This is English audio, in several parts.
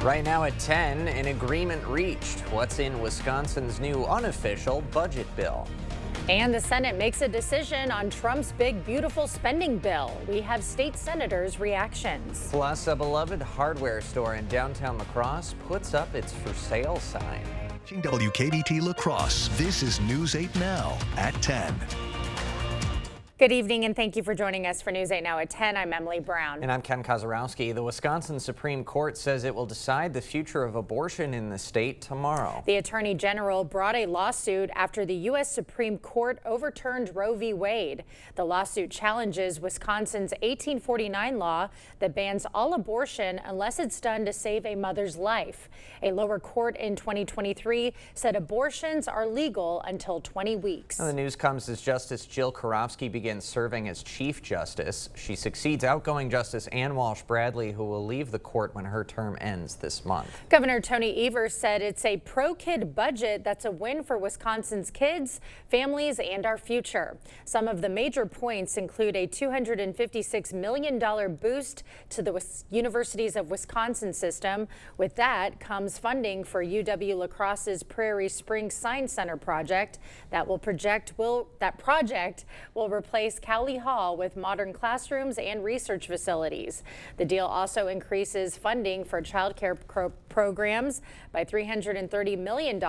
Right now at 10, an agreement reached. What's in Wisconsin's new unofficial budget bill? And the Senate makes a decision on Trump's big, beautiful spending bill. We have state senators' reactions. Plus, a beloved hardware store in downtown La Crosse puts up its for sale sign. WKBT La Crosse, this is News 8 Now at 10. Good evening and thank you for joining us for News 8 Now at 10. I'm Emily Brown. And I'm Ken Kozarowski. The Wisconsin Supreme Court says it will decide the future of abortion in the state tomorrow. The Attorney General brought a lawsuit after the U.S. Supreme Court overturned Roe v. Wade. The lawsuit challenges Wisconsin's 1849 law that bans all abortion unless it's done to save a mother's life. A lower court in 2023 said abortions are legal until 20 weeks. Now, the news comes as Justice Jill Karofsky begins serving as Chief Justice. She succeeds outgoing Justice Ann Walsh Bradley, who will leave the court when her term ends this month. Governor Tony Evers said it's a pro-kid budget that's a win for Wisconsin's kids, families, and our future. Some of the major points include a $256 million boost to the Universities of Wisconsin system. With that comes funding for UW La Crosse's Prairie Springs Science Center project. That project will replace Cowley Hall with modern classrooms and research facilities. The deal also increases funding for child care programs by $330 million,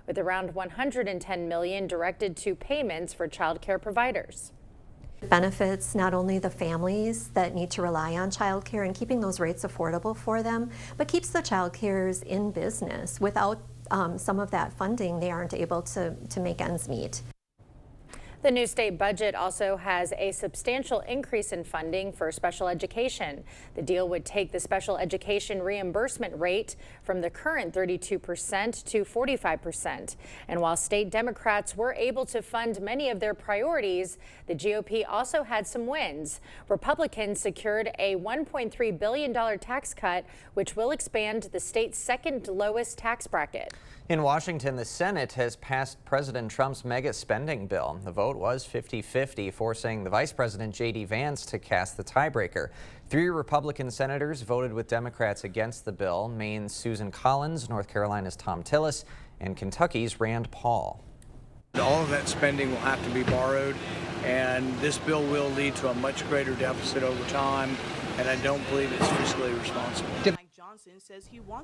with around $110 million directed to payments for child care providers. It benefits not only the families that need to rely on childcare and keeping those rates affordable for them, but keeps the childcares in business. Without some of that funding, they aren't able to make ends meet. The new state budget also has a substantial increase in funding for special education. The deal would take the special education reimbursement rate from the current 32% to 45%. And while state Democrats were able to fund many of their priorities, the GOP also had some wins. Republicans secured a $1.3 billion tax cut, which will expand the state's second lowest tax bracket. In Washington, the Senate has passed President Trump's mega spending bill. The vote was 50-50, forcing the Vice President J.D. Vance to cast the tiebreaker. 3 Republican senators voted with Democrats against the bill: Maine's Susan Collins, North Carolina's Thom Tillis, and Kentucky's Rand Paul. All of that spending will have to be borrowed, and this bill will lead to a much greater deficit over time, and I don't believe it's fiscally responsible.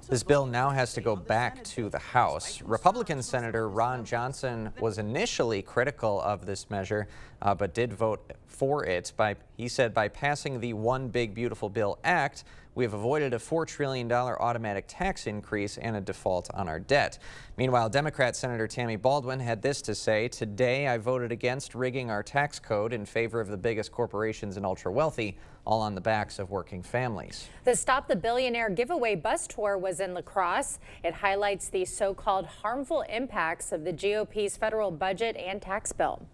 This bill now has to go back to the House. Republican Senator Ron Johnson was initially critical of this measure, but did vote for it. He said, by passing the One Big Beautiful Bill Act, we have avoided a $4 trillion automatic tax increase and a default on our debt. Meanwhile, Democrat Senator Tammy Baldwin had this to say: today I voted against rigging our tax code in favor of the biggest corporations and ultra-wealthy, all on the backs of working families. The Stop the Billionaire giveaway bus tour was in La Crosse. It highlights the so-called harmful impacts of the GOP's federal budget and tax bill.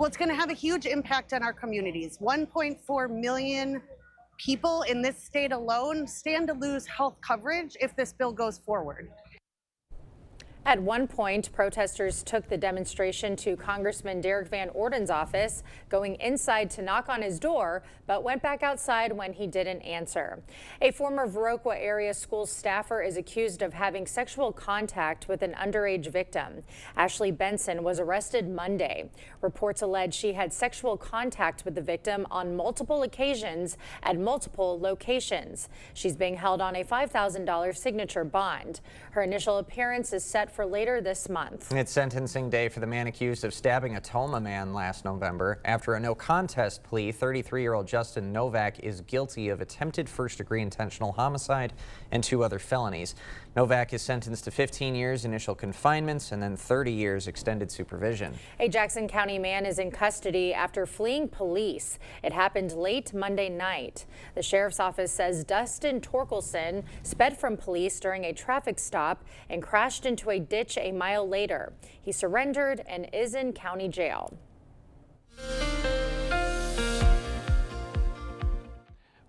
Well, it's going to have a huge impact on our communities. 1.4 million people in this state alone stand to lose health coverage if this bill goes forward. At one point, protesters took the demonstration to Congressman Derek Van Orden's office, going inside to knock on his door, but went back outside when he didn't answer. A former Viroqua area school staffer is accused of having sexual contact with an underage victim. Ashley Benson was arrested Monday. Reports allege she had sexual contact with the victim on multiple occasions at multiple locations. She's being held on a $5,000 signature bond. Her initial appearance is set for later this month. It's sentencing day for the man accused of stabbing a Toma man last November. After a no contest plea, 33-year-old Justin Novak is guilty of attempted first-degree intentional homicide and 2 other felonies. Novak is sentenced to 15 years initial confinement and then 30 years extended supervision. A Jackson County man is in custody after fleeing police. It happened late Monday night. The sheriff's office says Dustin Torkelson sped from police during a traffic stop and crashed into a ditch a mile later. He surrendered and is in county jail.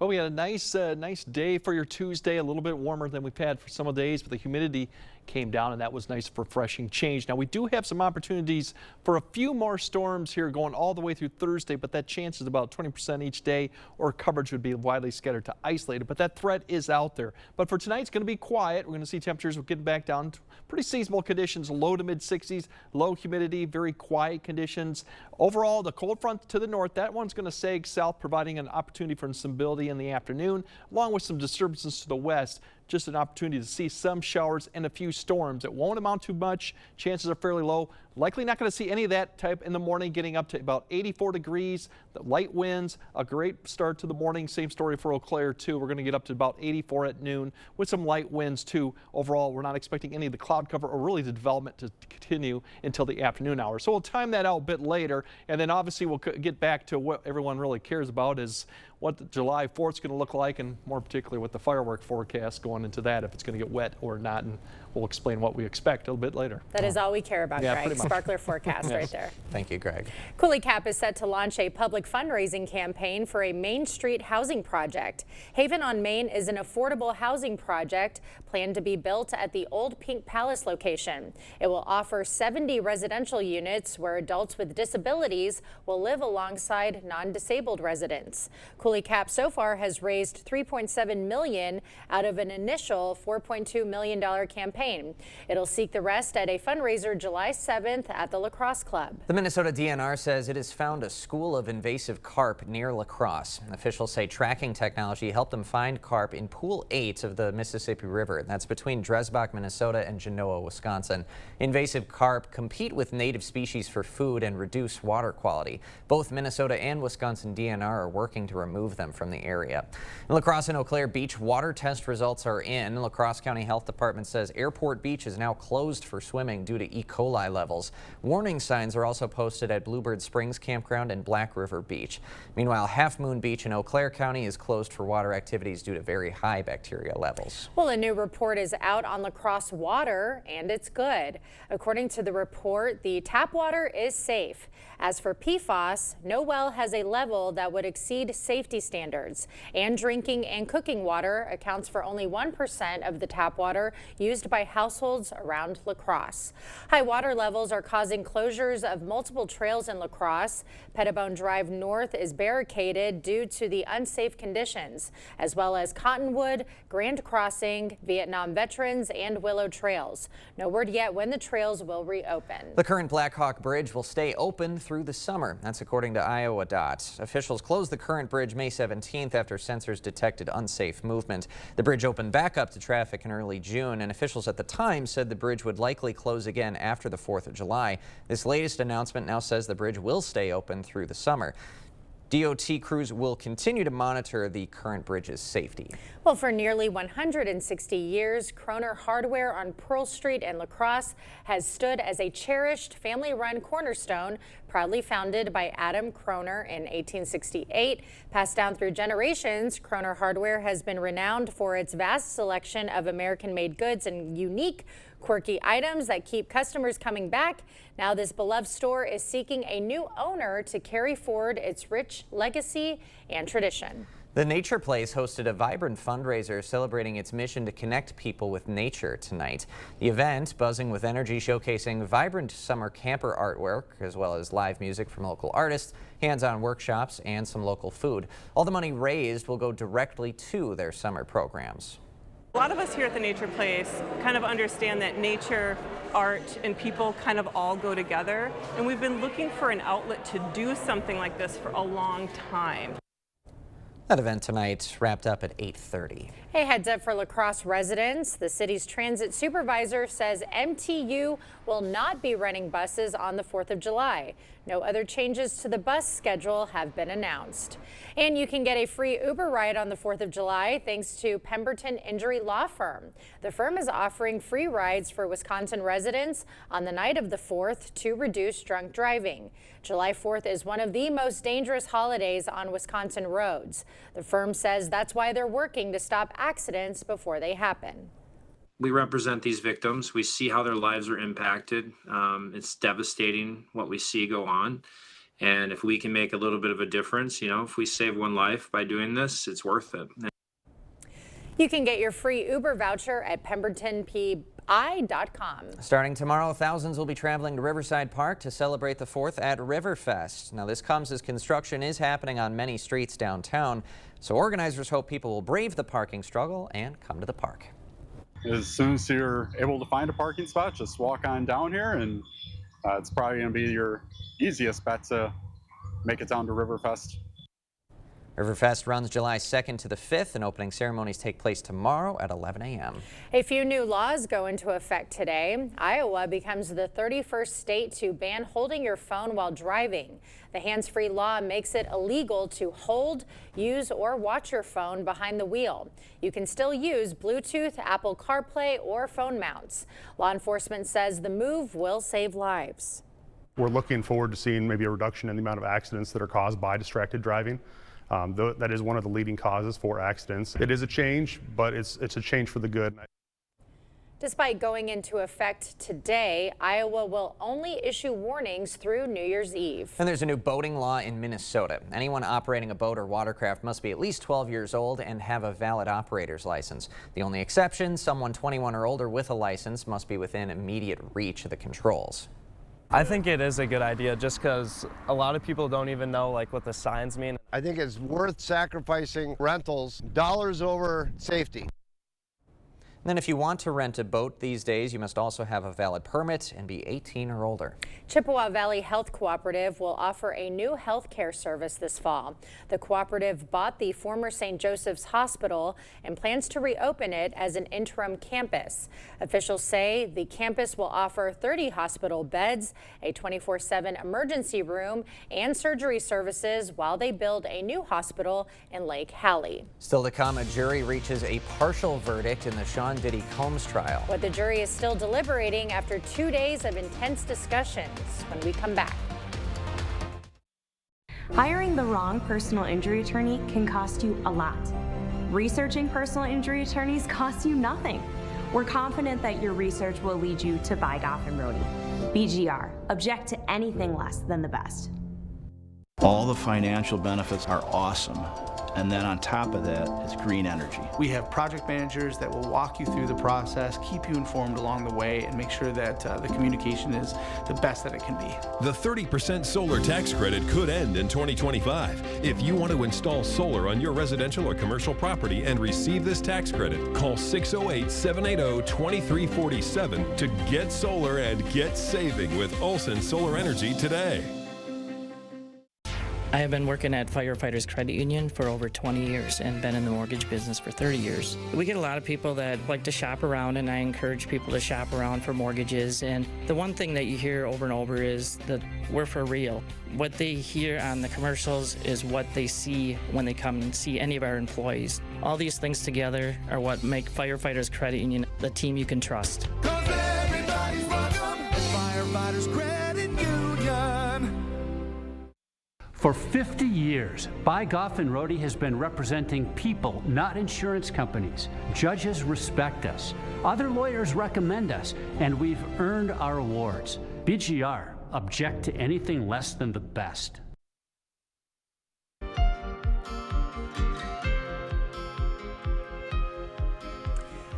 Well, we had a nice day for your Tuesday, a little bit warmer than we've had for some of the days, but the humidity came down and that was nice, refreshing change. Now we do have some opportunities for a few more storms here going all the way through Thursday, but that chance is about 20% each day, or coverage would be widely scattered to isolated, but that threat is out there. But for tonight, it's going to be quiet. We're going to see temperatures getting back down to pretty seasonable conditions, low to mid 60s, low humidity, very quiet conditions. Overall, the cold front to the north, that one's going to sag south, providing an opportunity for instability in the afternoon, along with some disturbances to the west. Just an opportunity to see some showers and a few storms. It won't amount to much. Chances are fairly low. Likely not going to see any of that type in the morning, getting up to about 84 degrees. The light winds, a great start to the morning. Same story for Eau Claire, too. We're going to get up to about 84 at noon with some light winds, too. Overall, we're not expecting any of the cloud cover or really the development to continue until the afternoon hours. So we'll time that out a bit later. And then obviously we'll get back to what everyone really cares about is what the July 4th is going to look like, and more particularly what the firework forecast going into that, if it's going to get wet or not. And we'll explain what we expect a little bit later. That is all we care about, Yeah, Greg. pretty much. Sparkler forecast right there. Thank you, Greg. Coulee Cap is set to launch a public fundraising campaign for a Main Street housing project. Haven on Main is an affordable housing project planned to be built at the Old Pink Palace location. It will offer 70 residential units where adults with disabilities will live alongside non-disabled residents. Coulee Cap so far has raised $3.7 million out of an initial $4.2 million campaign. It'll seek the rest at a fundraiser July 7th at the La Crosse Club. The Minnesota DNR says it has found a school of invasive carp near La Crosse. Officials say tracking technology helped them find carp in Pool 8 of the Mississippi River. That's between Dresbach, Minnesota and Genoa, Wisconsin. Invasive carp compete with native species for food and reduce water quality. Both Minnesota and Wisconsin DNR are working to remove them from the area. In La Crosse and Eau Claire Beach, water test results are in. La Crosse County Health Department says Airport Beach is now closed for swimming due to E. coli levels. Warning signs are also posted at Bluebird Springs Campground and Black River Beach. Meanwhile, Half Moon Beach in Eau Claire County is closed for water activities due to very high bacteria levels. Well, a new report is out on La Crosse water, and it's good. According to the report, the tap water is safe. As for PFAS, no well has a level that would exceed safety standards, and drinking and cooking water accounts for only 1% of the tap water used by households around La Crosse. High water levels are causing closures of multiple trails in La Crosse. Pettibone Drive North is barricaded due to the unsafe conditions, as well as Cottonwood, Grand Crossing, Vietnam Veterans, and Willow Trails. No word yet when the trails will reopen. The current Blackhawk Bridge will stay open through the summer. That's according to Iowa DOT. Officials closed the current bridge May 17th after sensors detected unsafe movement. The bridge opened back up to traffic in early June, and officials at the time said the bridge would likely close again after the 4th of July. This latest announcement now says the bridge will stay open through the summer. DOT crews will continue to monitor the current bridge's safety. Well, for nearly 160 years, Kroner Hardware on Pearl Street in La Crosse has stood as a cherished family-run cornerstone, proudly founded by Adam Kroner in 1868. Passed down through generations, Kroner Hardware has been renowned for its vast selection of American-made goods and unique, quirky items that keep customers coming back. Now this beloved store is seeking a new owner to carry forward its rich legacy and tradition. The Nature Place hosted a vibrant fundraiser celebrating its mission to connect people with nature tonight. The event, buzzing with energy, showcasing vibrant summer camper artwork, as well as live music from local artists, hands-on workshops, and some local food. All the money raised will go directly to their summer programs. A lot of us here at the Nature Place kind of understand that nature, art, and people kind of all go together. And we've been looking for an outlet to do something like this for a long time. That event tonight wrapped up at 8:30. Hey, heads up for La Crosse residents. The city's transit supervisor says MTU will not be running buses on the 4th of July. No other changes to the bus schedule have been announced. And you can get a free Uber ride on the 4th of July thanks to Pemberton Injury Law Firm. The firm is offering free rides for Wisconsin residents on the night of the 4th to reduce drunk driving. July 4th is one of the most dangerous holidays on Wisconsin roads. The firm says that's why they're working to stop accidents before they happen. We represent these victims. We see how their lives are impacted. It's devastating what we see go on. And if we can make a little bit of a difference, you know, if we save one life by doing this, it's worth it. You can get your free Uber voucher at PembertonPI.com. Starting tomorrow, thousands will be traveling to Riverside Park to celebrate the 4th at Riverfest. Now, this comes as construction is happening on many streets downtown, so organizers hope people will brave the parking struggle and come to the park. As soon as you're able to find a parking spot, just walk on down here, and it's probably going to be your easiest bet to make it down to Riverfest. Riverfest runs July 2nd to the 5th, and opening ceremonies take place tomorrow at 11 a.m. A few new laws go into effect today. Iowa becomes the 31st state to ban holding your phone while driving. The hands-free law makes it illegal to hold, use, or watch your phone behind the wheel. You can still use Bluetooth, Apple CarPlay, or phone mounts. Law enforcement says the move will save lives. We're looking forward to seeing maybe a reduction in the amount of accidents that are caused by distracted driving. That is one of the leading causes for accidents. It is a change, but it's a change for the good. Despite going into effect today, Iowa will only issue warnings through New Year's Eve. And there's a new boating law in Minnesota. Anyone operating a boat or watercraft must be at least 12 years old and have a valid operator's license. The only exception, someone 21 or older with a license must be within immediate reach of the controls. I think it is a good idea just because a lot of people don't even know what the signs mean. I think it's worth sacrificing rentals, dollars over safety. And then if you want to rent a boat these days, you must also have a valid permit and be 18 or older. Chippewa Valley Health Cooperative will offer a new health care service this fall. The cooperative bought the former St. Joseph's Hospital and plans to reopen it as an interim campus. Officials say the campus will offer 30 hospital beds, a 24/7 emergency room, and surgery services while they build a new hospital in Lake Hallie. Still to come, a jury reaches a partial verdict in the Sean Diddy Combs trial. What the jury is still deliberating after 2 days of intense discussions. When we come back. Hiring the wrong personal injury attorney can cost you a lot. Researching personal injury attorneys costs you nothing. We're confident that your research will lead you to buy Goff and Rohde. BGR, object to anything less than the best. All the financial benefits are awesome. And then on top of that, it's green energy. We have project managers that will walk you through the process, keep you informed along the way, and make sure that the communication is the best that it can be. The 30% solar tax credit could end in 2025. If you want to install solar on your residential or commercial property and receive this tax credit, call 608-780-2347 to get solar and get saving with Olson Solar Energy today. I have been working at Firefighters Credit Union for over 20 years and been in the mortgage business for 30 years. We get a lot of people that like to shop around, and I encourage people to shop around for mortgages. And the one thing that you hear over and over is that we're for real. What they hear on the commercials is what they see when they come and see any of our employees. All these things together are what make Firefighters Credit Union the team you can trust. 'Cause everybody's welcome at Firefighters Credit Union. For 50 years, Buy Goff and Rohde has been representing people, not insurance companies. Judges respect us. Other lawyers recommend us, and we've earned our awards. BGR, object to anything less than the best.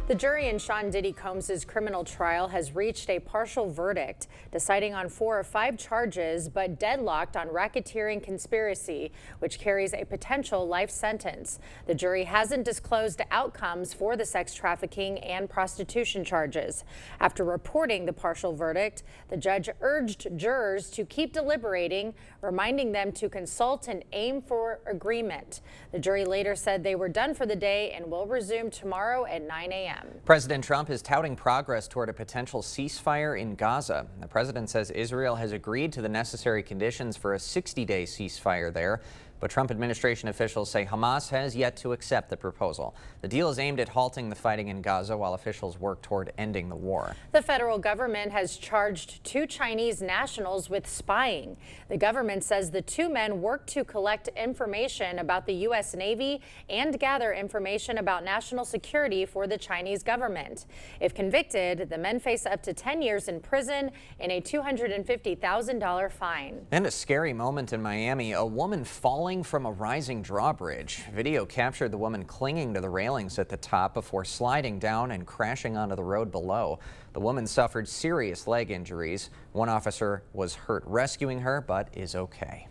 The jury in Sean Diddy Combs' criminal trial has reached a partial verdict, deciding on 4 of 5 charges, but deadlocked on racketeering conspiracy, which carries a potential life sentence. The jury hasn't disclosed outcomes for the sex trafficking and prostitution charges. After reporting the partial verdict, the judge urged jurors to keep deliberating, reminding them to consult and aim for agreement. The jury later said they were done for the day and will resume tomorrow at 9 a.m. President Trump is touting progress toward a potential ceasefire in Gaza. The president says Israel has agreed to the necessary conditions for a 60-day ceasefire there. But Trump administration officials say Hamas has yet to accept the proposal. The deal is aimed at halting the fighting in Gaza while officials work toward ending the war. The federal government has charged 2 Chinese nationals with spying. The government says the 2 men worked to collect information about the U.S. Navy and gather information about national security for the Chinese government. If convicted, the men face up to 10 years in prison and a $250,000 fine. And a scary moment in Miami, a woman falling from a rising drawbridge. Video captured the woman clinging to the railings at the top before sliding down and crashing onto the road below. The woman suffered serious leg injuries. One officer was hurt rescuing her, but is okay.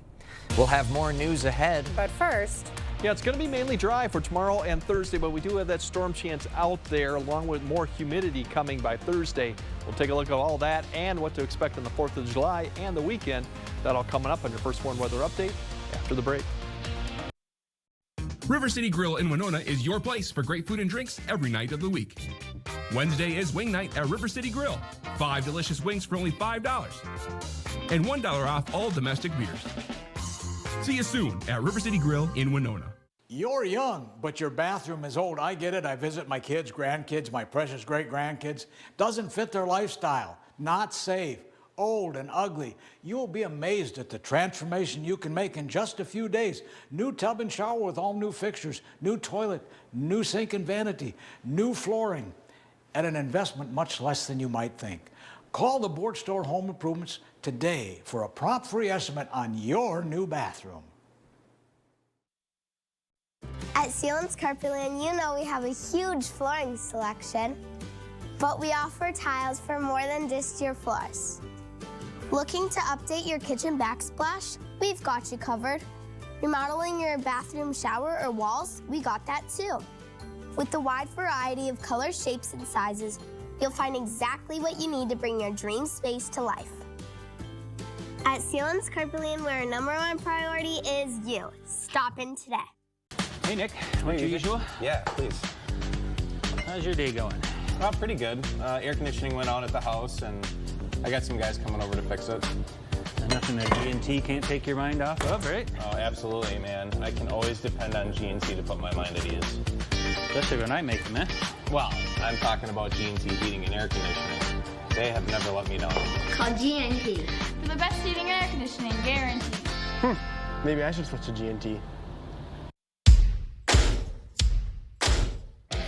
We'll have more news ahead. But first, yeah, it's going to be mainly dry for tomorrow and Thursday, but we do have that storm chance out there along with more humidity coming by Thursday. We'll take a look at all that and what to expect on the 4th of July and the weekend. That all coming up on your First Warn Weather Update after the break. River City Grill in Winona is your place for great food and drinks every night of the week. Wednesday is wing night at River City Grill. 5 delicious wings for only $5 and $1 off all domestic beers. See you soon at River City Grill in Winona. You're young, but your bathroom is old. I get it. I visit my kids, grandkids, my precious great-grandkids. Doesn't fit their lifestyle. Not safe. Old and ugly. You'll be amazed at the transformation you can make in just a few days. New tub and shower with all new fixtures, new toilet, new sink and vanity, new flooring, at an investment much less than you might think. Call the Board Store Home Improvements today for a prompt free estimate on your new bathroom. At Sealands Carpetland, you know we have a huge flooring selection, but we offer tiles for more than just your floors. Looking to update your kitchen backsplash? We've got you covered. Remodeling your bathroom shower or walls? We got that too. With the wide variety of colors, shapes, and sizes, you'll find exactly what you need to bring your dream space to life. At Sealands Carpetland, where our #1 priority is you. Stop in today. Hey Nick, want your usual? Yeah, please. How's your day going? Pretty good. Air conditioning went out at the house, and I got some guys coming over to fix it. Nothing that G&T can't take your mind off of, right? Oh, absolutely, man. I can always depend on G&T to put my mind at ease. Especially when I make them, eh? Well, I'm talking about G&T heating and air conditioning. They have never let me down. Call G&T. For the best heating and air conditioning, guaranteed. Maybe I should switch to G&T.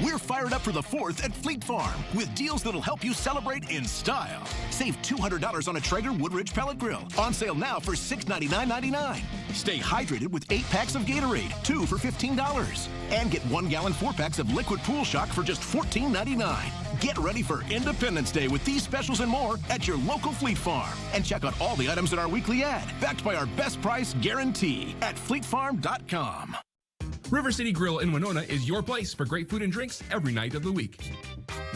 We're fired up for the 4th at Fleet Farm with deals that'll help you celebrate in style. Save $200 on a Traeger Woodridge pellet grill. On sale now for $699.99. Stay hydrated with 8 packs of Gatorade, 2 for $15. And get 1-gallon 4-packs of Liquid Pool Shock for just $14.99. Get ready for Independence Day with these specials and more at your local Fleet Farm. And check out all the items in our weekly ad, backed by our best price guarantee at fleetfarm.com. River City Grill in Winona is your place for great food and drinks every night of the week.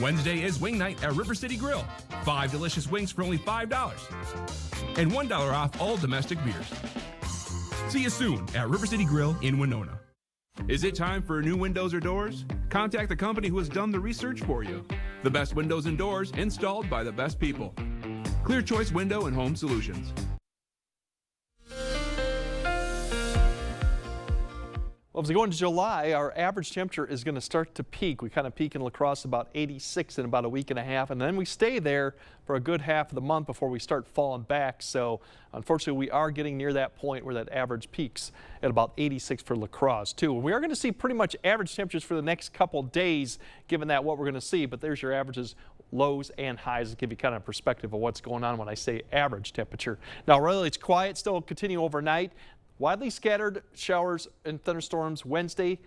Wednesday is wing night at River City Grill. 5 delicious wings for only $5 and $1 off all domestic beers. See you soon at River City Grill in Winona. Is it time for new windows or doors? Contact the company who has done the research for you. The best windows and doors installed by the best people. Clear Choice Window and Home Solutions. Well, as we go into July, our average temperature is going to start to peak. We kind of peak in La Crosse about 86 in about a week and a half, and then we stay there for a good half of the month before we start falling back. So unfortunately, we are getting near that point where that average peaks at about 86 for La Crosse too. We are going to see pretty much average temperatures for the next couple days, given that what we're going to see, but there's your averages, lows and highs to give you kind of perspective of what's going on when I say average temperature. Now, really, it's quiet, still continue overnight. Widely scattered showers and thunderstorms Wednesday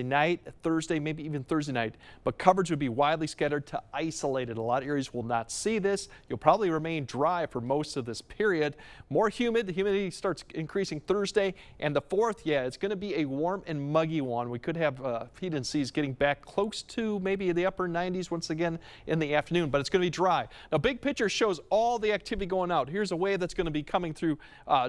night, Thursday, maybe even Thursday night. But coverage would be widely scattered to isolated. A lot of areas will not see this. You'll probably remain dry for most of this period. More humid. The humidity starts increasing Thursday. And the 4th, yeah, it's going to be a warm and muggy one. We could have heat and seas getting back close to maybe the upper 90s once again in the afternoon. But it's going to be dry. Now, big picture shows all the activity going out. Here's a wave that's going to be coming through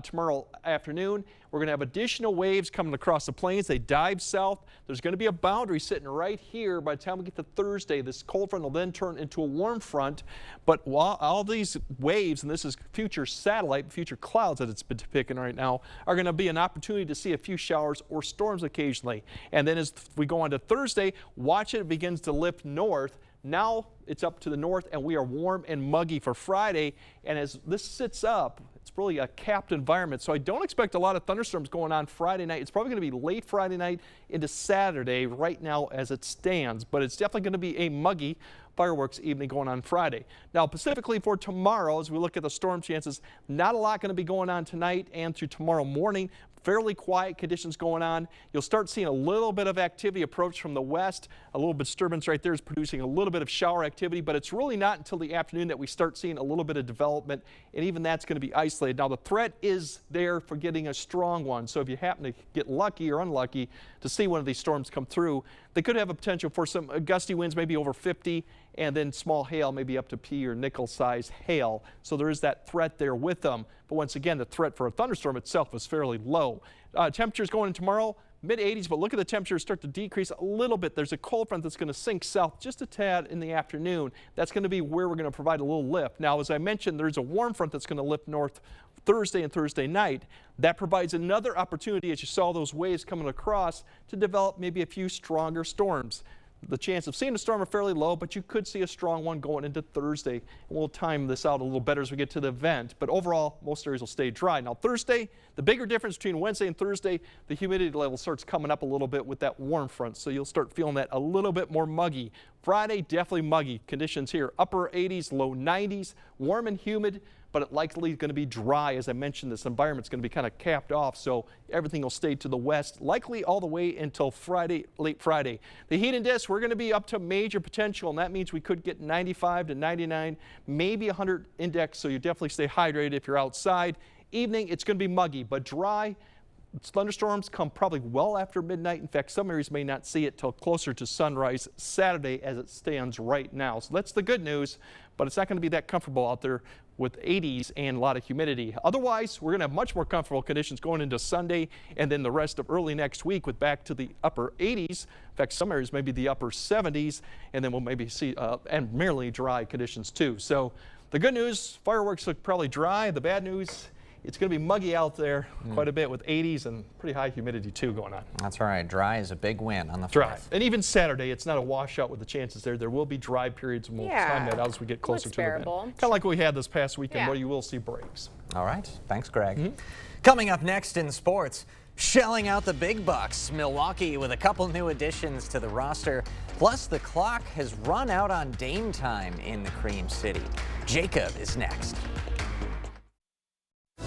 tomorrow afternoon. We're going to have additional waves coming across the plains. They dive south. There's going to be a boundary sitting right here. By the time we get to Thursday, this cold front will then turn into a warm front. But while all these waves, and this is future satellite, future clouds that it's been depicting right now, are going to be an opportunity to see a few showers or storms occasionally. And then as we go on to Thursday, watch it begins to lift north. Now it's up to the north, and we are warm and muggy for Friday. And as this sits up, it's really a capped environment. So I don't expect a lot of thunderstorms going on Friday night. It's probably going to be late Friday night into Saturday right now as it stands. But it's definitely going to be a muggy fireworks evening going on Friday. Now, specifically for tomorrow, as we look at the storm chances, not a lot going to be going on tonight and through tomorrow morning. Fairly quiet conditions going on. You'll start seeing a little bit of activity approach from the west. A little bit disturbance right there is producing a little bit of shower activity, but it's really not until the afternoon that we start seeing a little bit of development, and even that's going to be isolated. Now, the threat is there for getting a strong one, so if you happen to get lucky or unlucky to see one of these storms come through, they could have a potential for some gusty winds, maybe over 50, and then small hail, maybe up to pea or nickel size hail. So there is that threat there with them. But once again, the threat for a thunderstorm itself is fairly low. Temperatures going in tomorrow, mid-80s, but look at the temperatures start to decrease a little bit. There's a cold front that's going to sink south just a tad in the afternoon. That's going to be where we're going to provide a little lift. Now, as I mentioned, there's a warm front that's going to lift north Thursday and Thursday night. That provides another opportunity, as you saw those waves coming across, to develop maybe a few stronger storms. The chance of seeing a storm are fairly low, but you could see a strong one going into Thursday. We'll time this out a little better as we get to the event, but overall, most areas will stay dry. Now, Thursday, the bigger difference between Wednesday and Thursday, the humidity level starts coming up a little bit with that warm front, so you'll start feeling that a little bit more muggy. Friday, definitely muggy conditions here. Upper 80s, low 90s, warm and humid, but it likely going to be dry. As I mentioned, this environment's going to be kind of capped off, so everything will stay to the west, likely all the way until Friday, late Friday. The heat index, we're going to be up to major potential, and that means we could get 95 to 99, maybe 100 index, so you definitely stay hydrated if you're outside. Evening, it's going to be muggy, but dry. Thunderstorms come probably well after midnight. In fact, some areas may not see it till closer to sunrise Saturday as it stands right now. So that's the good news, but it's not going to be that comfortable out there with 80s and a lot of humidity. Otherwise, we're going to have much more comfortable conditions going into Sunday and then the rest of early next week with back to the upper 80s. In fact, some areas maybe the upper 70s, and then we'll maybe see and merely dry conditions too. So the good news, fireworks look probably dry. The bad news, it's going to be muggy out there quite a bit with 80s and pretty high humidity too going on. That's right. Dry is a big win on the 4th. Dry. And even Saturday, it's not a washout with the chances there. There will be dry periods, and we'll time that out as we get closer to the event. Kind of like what we had this past weekend where you will see breaks. All right. Thanks, Greg. Coming up next in sports, shelling out the big bucks. Milwaukee with a couple new additions to the roster. Plus, the clock has run out on Dame time in the Cream City. Jacob is next.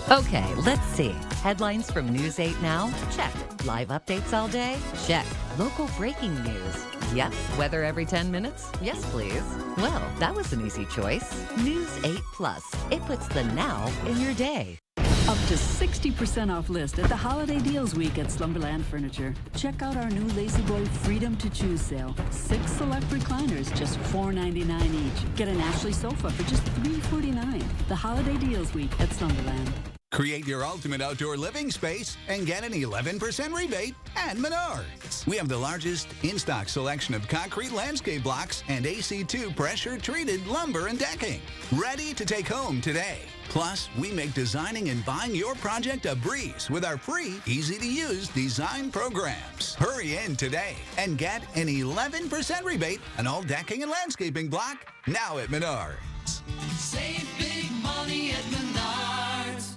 Okay, let's see. Headlines from News 8 Now? Check. Live updates all day? Check. Local breaking news? Yep. Weather every 10 minutes? Yes, please. Well, that was an easy choice. News 8 Plus. It puts the now in your day. Up to 60% off list at the Holiday Deals Week at Slumberland Furniture. Check out our new Lazy Boy Freedom to Choose sale. 6 select recliners, just $4.99 each. Get an Ashley sofa for just $3.49. The Holiday Deals Week at Slumberland. Create your ultimate outdoor living space and get an 11% rebate at Menards. We have the largest in-stock selection of concrete landscape blocks and AC2 pressure-treated lumber and decking. Ready to take home today. Plus, we make designing and buying your project a breeze with our free, easy-to-use design programs. Hurry in today and get an 11% rebate on all decking and landscaping block now at Menards. Save big money at Menards.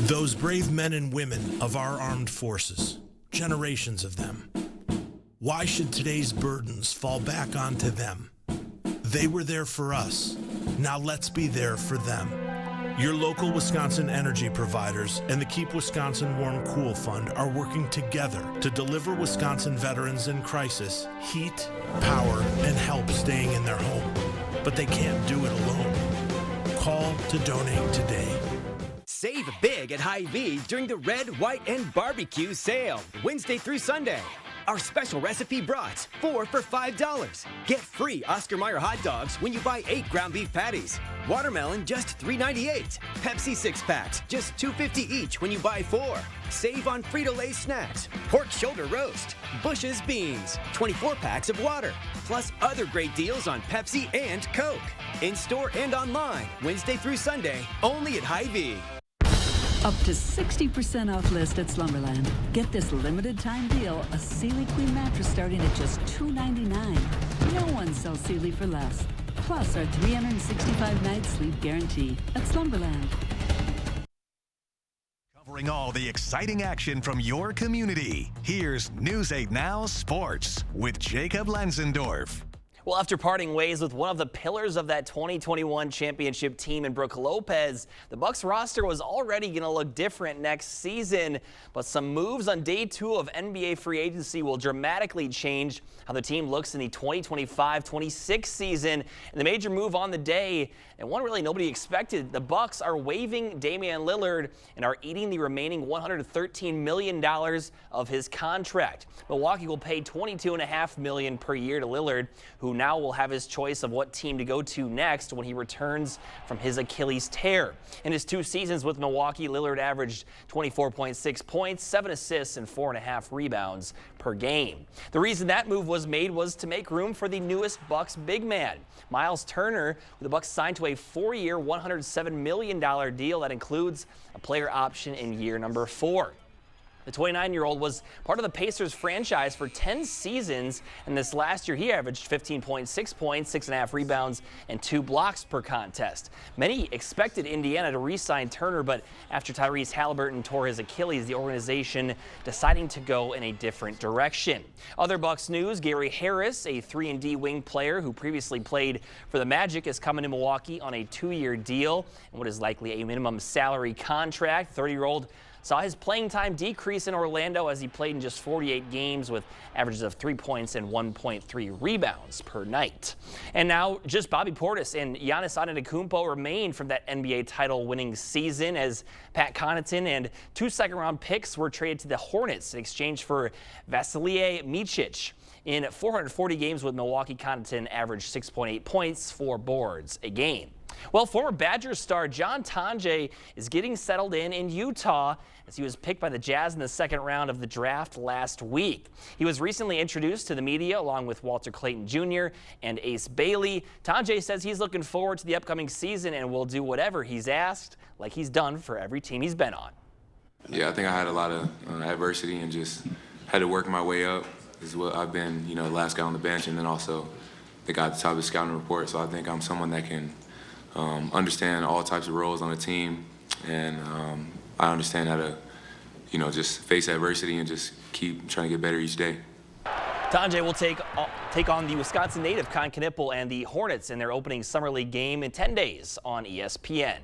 Those brave men and women of our armed forces, generations of them. Why should today's burdens fall back onto them? They were there for us. Now let's be there for them. Your local Wisconsin energy providers and the Keep Wisconsin Warm Cool Fund are working together to deliver Wisconsin veterans in crisis heat, power, and help staying in their home. But they can't do it alone. Call to donate today. Save big at Hy-Vee during the Red, White, and Barbecue sale, Wednesday through Sunday. Our special recipe brats, 4 for $5. Get free Oscar Mayer hot dogs when you buy 8 ground beef patties. Watermelon, just $3.98. Pepsi 6-packs, just $2.50 each when you buy 4. Save on Frito-Lay snacks. Pork shoulder roast. Bush's beans. 24 packs of water. Plus other great deals on Pepsi and Coke. In-store and online, Wednesday through Sunday, only at Hy-Vee. Up to 60% off list at Slumberland. Get this limited time deal, a Sealy Queen mattress starting at just $299. No one sells Sealy for less. Plus our 365-night sleep guarantee at Slumberland. Covering all the exciting action from your community. Here's News 8 Now Sports with Jacob Lenzendorf. Well, after parting ways with one of the pillars of that 2021 championship team in Brooke Lopez, the Bucks roster was already going to look different next season. But some moves on day 2 of NBA free agency will dramatically change how the team looks in the 2025-26 season. And the major move on the day, and one really nobody expected, the Bucks are waiving Damian Lillard and are eating the remaining $113 million of his contract. Milwaukee will pay $22.5 million per year to Lillard, who now will have his choice of what team to go to next when he returns from his Achilles tear. In his 2 seasons with Milwaukee, Lillard averaged 24.6 points, 7 assists, and 4.5 rebounds per game. The reason that move was made was to make room for the newest Bucks big man, Miles Turner, who the Bucks signed to a 4-year, $107 million deal that includes a player option in year number 4. The 29-year-old was part of the Pacers franchise for 10 seasons, and this last year he averaged 15.6 points, 6.5 rebounds, and 2 blocks per contest. Many expected Indiana to re-sign Turner, but after Tyrese Halliburton tore his Achilles, the organization deciding to go in a different direction. Other Bucks news, Gary Harris, a 3-and-D wing player who previously played for the Magic, is coming to Milwaukee on a 2-year deal and what is likely a minimum salary contract. 30-year-old saw his playing time decrease in Orlando as he played in just 48 games with averages of 3 points and 1.3 rebounds per night. And now just Bobby Portis and Giannis Antetokounmpo remain from that NBA title-winning season as Pat Connaughton and 2 second-round picks were traded to the Hornets in exchange for Vasilije Micic. In 440 games with Milwaukee, Connaughton averaged 6.8 points, 4 boards a game. Well, former Badgers star John Tonje is getting settled in Utah as he was picked by the Jazz in the 2nd round of the draft last week. He was recently introduced to the media along with Walter Clayton Jr. and Ace Bailey. Tonje says he's looking forward to the upcoming season and will do whatever he's asked, like he's done for every team he's been on. Yeah, I think I had a lot of adversity and just had to work my way up. This is what I've been, the last guy on the bench, and then also they got the top of the scouting report. So I think I'm someone that can understand all types of roles on the team, and I understand how to, just face adversity and just keep trying to get better each day. Tonje will take on the Wisconsin native Con Knippel and the Hornets in their opening Summer League game in 10 days on ESPN.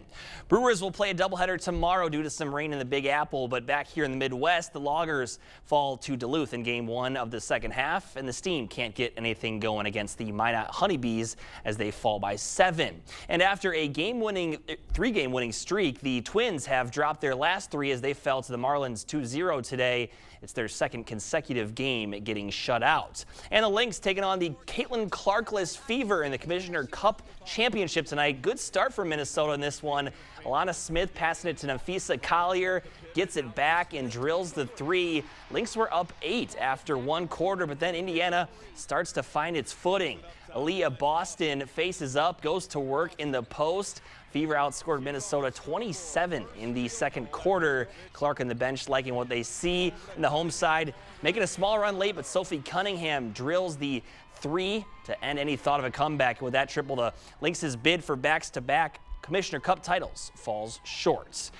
Brewers will play a doubleheader tomorrow due to some rain in the Big Apple, but back here in the Midwest, the Loggers fall to Duluth in Game 1 of the 2nd half, and the Steam can't get anything going against the Minot Honeybees as they fall by 7. And after a 3-game winning streak, the Twins have dropped their last 3 as they fell to the Marlins 2-0 today. It's their 2nd consecutive game getting shut out. And the Lynx taking on the Caitlin Clark-less Fever in the Commissioner Cup Championship tonight. Good start for Minnesota in this one. Alana Smith passing it to Nafisa Collier, gets it back and drills the 3. Lynx were up 8 after 1 quarter, but then Indiana starts to find its footing. Aaliyah Boston faces up, goes to work in the post. Fever outscored Minnesota 27 in the 2nd quarter. Clark and the bench liking what they see. In the home side, making a small run late, but Sophie Cunningham drills the 3 to end any thought of a comeback. With that triple, the Lynx's bid for backs-to-back Commissioner Cup titles falls short.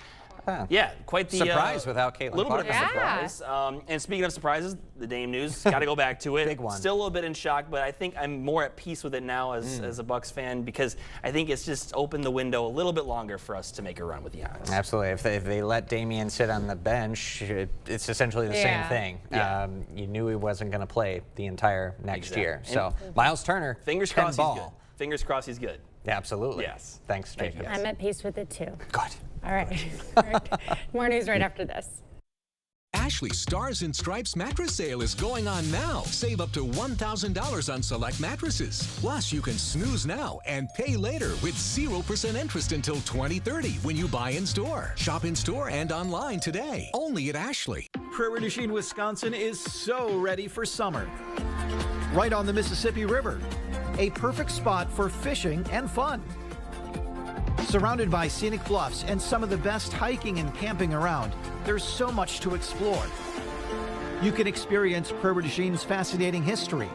Yeah, quite the surprise without Caitlin little Clark. bit of a surprise. And speaking of surprises, the Dame news, got to go back to it. Big one. Still a little bit in shock, but I think I'm more at peace with it now as a Bucks fan because I think it's just opened the window a little bit longer for us to make a run with Giannis. Absolutely. If they let Damian sit on the bench, it's essentially the same thing. Yeah. You knew he wasn't going to play the entire next year. So Miles Turner, fingers crossed he's good. Fingers crossed he's good. Yeah, absolutely. Yes. Thanks, Jacob. I'm at peace with it too. Good. All right. More news right after this. Ashley's Stars and Stripes mattress sale is going on now. Save up to $1,000 on select mattresses. Plus, you can snooze now and pay later with 0% interest until 2030 when you buy in store. Shop in store and online today. Only at Ashley. Prairie du Chien, Wisconsin is so ready for summer. Right on the Mississippi River. A perfect spot for fishing and fun. Surrounded by scenic bluffs and some of the best hiking and camping around, there's so much to explore. You can experience Prairie du Chien's fascinating history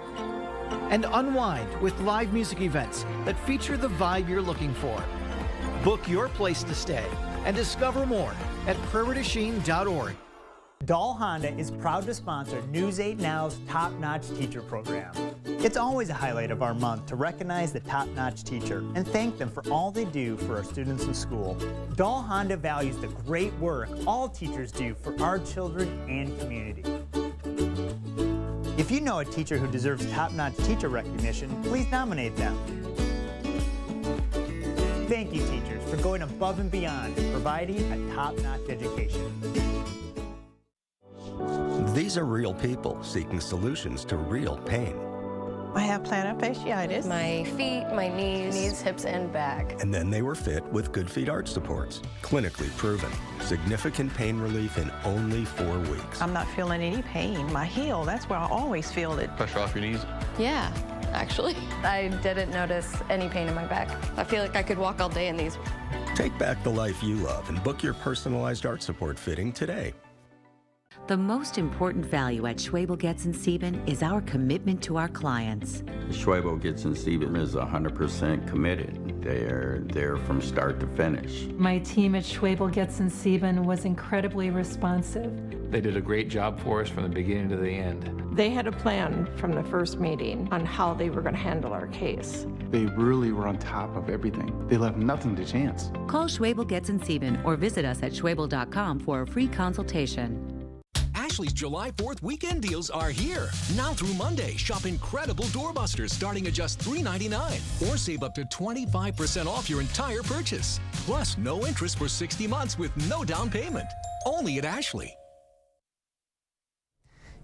and unwind with live music events that feature the vibe you're looking for. Book your place to stay and discover more at prairieduchien.org. Dahl Honda is proud to sponsor News 8 Now's Top Notch Teacher program. It's always a highlight of our month to recognize the top-notch teacher and thank them for all they do for our students in school. Dahl Honda values the great work all teachers do for our children and community. If you know a teacher who deserves top-notch teacher recognition, please nominate them. Thank you, teachers, for going above and beyond and providing a top-notch education. These are real people seeking solutions to real pain. I have plantar fasciitis. My feet, my knees, hips, and back. And then they were fit with Good Feet arch supports. Clinically proven. Significant pain relief in only 4 weeks. I'm not feeling any pain. My heel, that's where I always feel it. Pressure off your knees? Yeah, actually. I didn't notice any pain in my back. I feel like I could walk all day in these. Take back the life you love and book your personalized arch support fitting today. The most important value at Schwabel Getz & Sieben is our commitment to our clients. Schwabel Getz & Sieben is 100% committed. They're there from start to finish. My team at Schwabel Getz & Sieben was incredibly responsive. They did a great job for us from the beginning to the end. They had a plan from the first meeting on how they were going to handle our case. They really were on top of everything. They left nothing to chance. Call Schwabel Getz & Sieben or visit us at schwabel.com for a free consultation. Ashley's July 4th weekend deals are here. Now through Monday, shop incredible doorbusters starting at just $3.99 or save up to 25% off your entire purchase. Plus, no interest for 60 months with no down payment. Only at Ashley.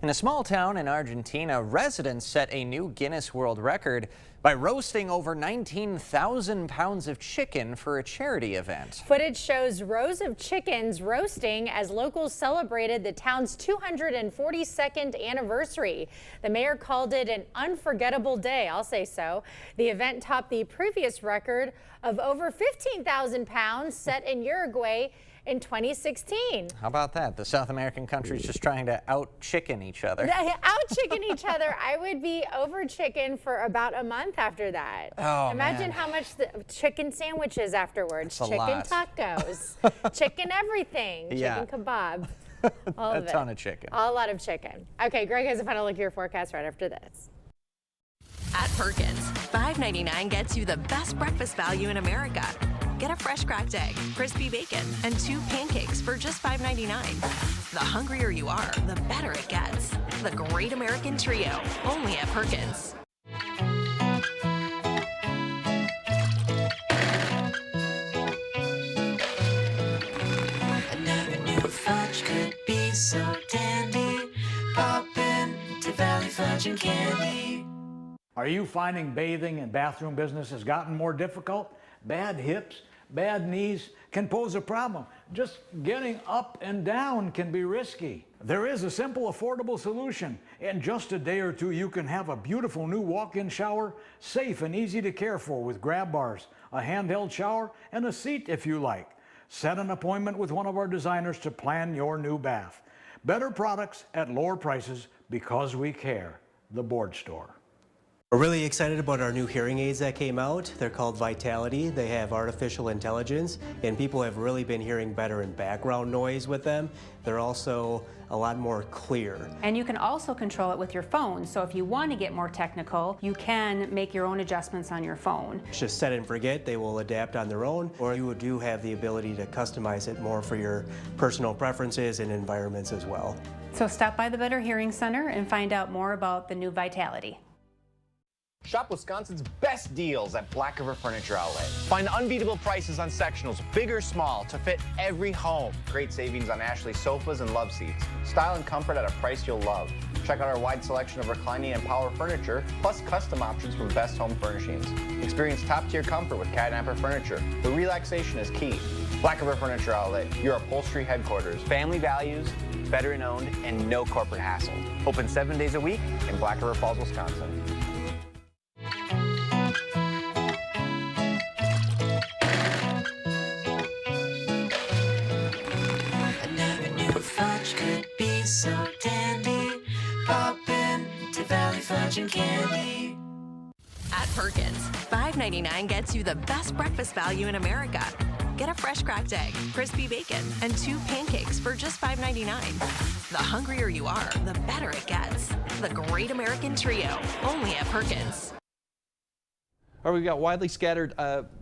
In a small town in Argentina, residents set a new Guinness World Record by roasting over 19,000 pounds of chicken for a charity event. Footage shows rows of chickens roasting as locals celebrated the town's 242nd anniversary. The mayor called it an unforgettable day, I'll say so. The event topped the previous record of over 15,000 pounds set in Uruguay in 2016. How about that? The South American countries just trying to out-chicken each other. Out-chicken each other. I would be over chicken for about a month after that. Oh, Imagine man. how much the chicken sandwiches afterwards. That's a chicken lot. tacos. Chicken everything. Yeah. Chicken kebab. All of A it. ton of chicken. A lot of chicken. Okay, Greg has a final look at your forecast right after this. At Perkins, $5.99 gets you the best breakfast value in America. Get a fresh cracked egg, crispy bacon, and 2 pancakes for just $5.99. The hungrier you are, the better it gets. The Great American Trio, only at Perkins. I never knew fudge could be so dandy. Pop in to Valley Fudge and Candy. Are you finding bathing and bathroom business has gotten more difficult? Bad hips, bad knees can pose a problem. Just getting up and down can be risky. There is a simple, affordable solution. In just a day or two, you can have a beautiful new walk-in shower, safe and easy to care for with grab bars, a handheld shower, and a seat if you like. Set an appointment with one of our designers to plan your new bath. Better products at lower prices because we care. The Board Store. We're really excited about our new hearing aids that came out. They're called Vitality. They have artificial intelligence, and people have really been hearing better in background noise with them. They're also a lot more clear. And you can also control it with your phone. So if you want to get more technical, you can make your own adjustments on your phone. It's just set and forget. They will adapt on their own, or you do have the ability to customize it more for your personal preferences and environments as well. So stop by the Better Hearing Center and find out more about the new Vitality. Shop Wisconsin's best deals at Black River Furniture Outlet. Find unbeatable prices on sectionals, big or small, to fit every home. Great savings on Ashley sofas and love seats. Style and comfort at a price you'll love. Check out our wide selection of reclining and power furniture, plus custom options from Best Home Furnishings. Experience top-tier comfort with Catnapper Furniture, where relaxation is key. Black River Furniture Outlet, your upholstery headquarters. Family values, veteran-owned, and no corporate hassle. Open 7 days a week in Black River Falls, Wisconsin. Fudge could be so dandy. Pop in to Valley Fudge and Candy. At Perkins, $5.99 gets you the best breakfast value in America. Get a fresh cracked egg, crispy bacon, and 2 pancakes for just $5.99. The hungrier you are, the better it gets. The Great American Trio, only at Perkins. All right, we've got widely scattered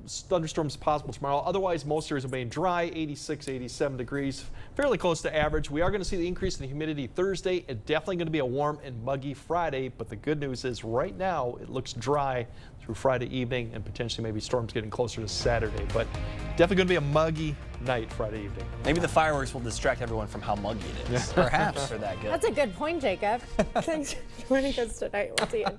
thunderstorms possible tomorrow. Otherwise, most areas will remain dry, 86, 87 degrees, fairly close to average. We are going to see the increase in the humidity Thursday and definitely going to be a warm and muggy Friday. But the good news is right now it looks dry through Friday evening and potentially maybe storms getting closer to Saturday. But definitely going to be a muggy night Friday evening. Maybe the fireworks will distract everyone from how muggy it is. Perhaps. For that good. That's a good point, Jacob. Thanks for joining us tonight. We'll see you.